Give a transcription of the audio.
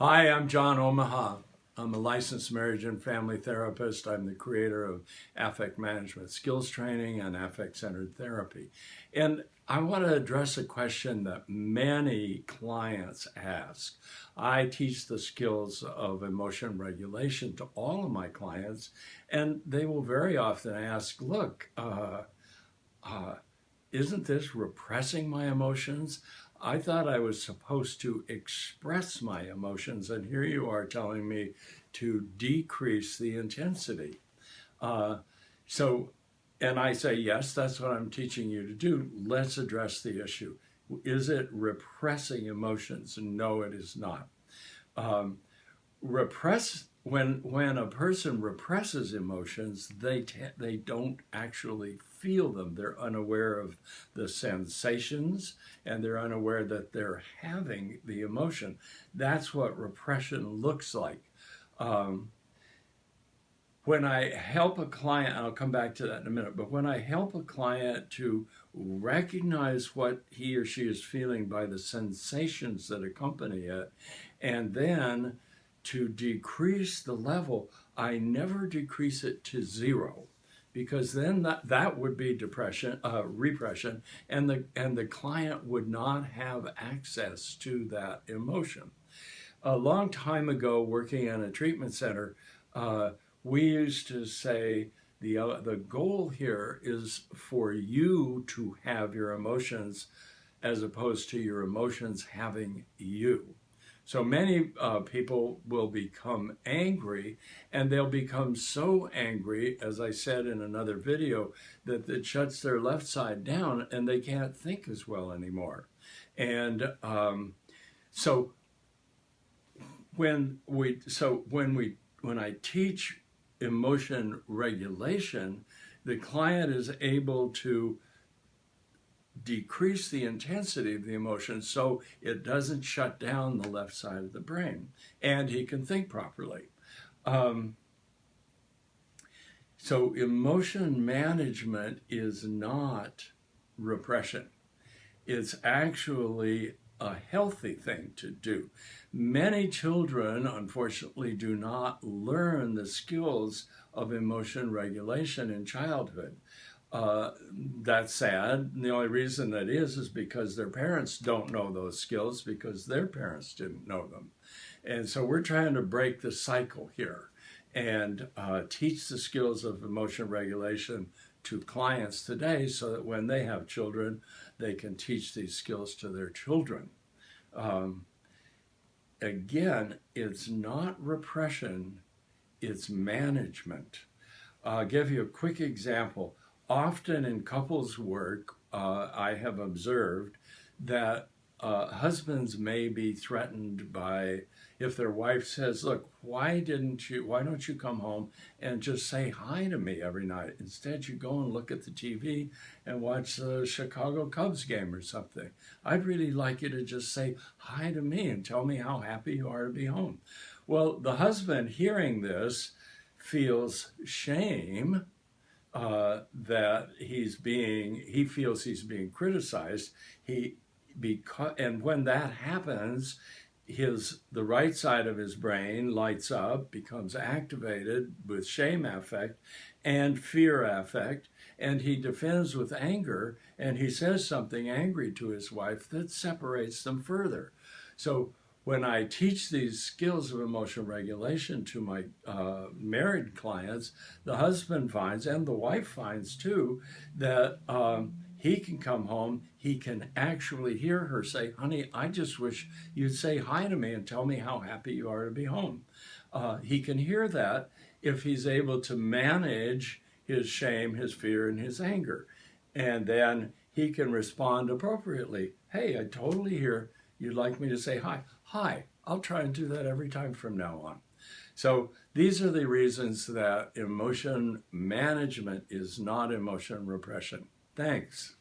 Hi, I'm John Omaha. I'm a licensed marriage and family therapist. I'm the creator of affect management skills training and affect-centered therapy. And I want to address a question that many clients ask. I teach the skills of emotion regulation to all of my clients, and they will very often ask, look, isn't this repressing my emotions? I thought I was supposed to express my emotions, and here you are telling me to decrease the intensity. Uh, so, and I say, yes, that's what I'm teaching you to do. Let's address the issue. Is it repressing emotions? No, it is not. Um, repress when a person represses emotions, they don't actually feel them. They're unaware of the sensations, and they're unaware that they're having the emotion. That's what repression looks like. Um, when I help a client, and I'll come back to that in a minute, but when I help a client to recognize what he or she is feeling by the sensations that accompany it, and then to decrease the level, I never decrease it to zero, because then that would be repression, and the client would not have access to that emotion. A long time ago, working in a treatment center, uh, we used to say the goal here is for you to have your emotions as opposed to your emotions having you. So many people will become angry, and they'll become so angry, as I said in another video, that it shuts their left side down and they can't think as well anymore. And so when I teach emotion regulation, the client is able to decrease the intensity of the emotion so it doesn't shut down the left side of the brain, and he can think properly. Um, so emotion management is not repression. It's actually a healthy thing to do. Many children, unfortunately, do not learn the skills of emotion regulation in childhood. Uh, that's sad. The only reason that is because their parents don't know those skills because their parents didn't know them. And so we're trying to break the cycle here and teach the skills of emotion regulation to clients today so that when they have children, they can teach these skills to their children. Um, Again, it's not repression, it's management. I'll give you a quick example. Often in couples work, I have observed that husbands may be threatened by if their wife says, look, why don't you come home and just say hi to me every night? Instead, you go and look at the TV and watch the Chicago Cubs game or something. I'd really like you to just say hi to me and tell me how happy you are to be home. Well, the husband hearing this feels shame that he feels he's being criticized. And when that happens, the right side of his brain lights up, becomes activated with shame affect and fear affect, and he defends with anger, and he says something angry to his wife that separates them further. So when I teach these skills of emotional regulation to my married clients, the husband finds, and the wife finds too, that he can come home, he can actually hear her say, honey, I just wish you'd say hi to me and tell me how happy you are to be home. He can hear that if he's able to manage his shame, his fear, and his anger. And then he can respond appropriately. Hey, I totally hear you'd like me to say hi. Hi, I'll try and do that every time from now on. So these are the reasons that emotion management is not emotion repression. Thanks.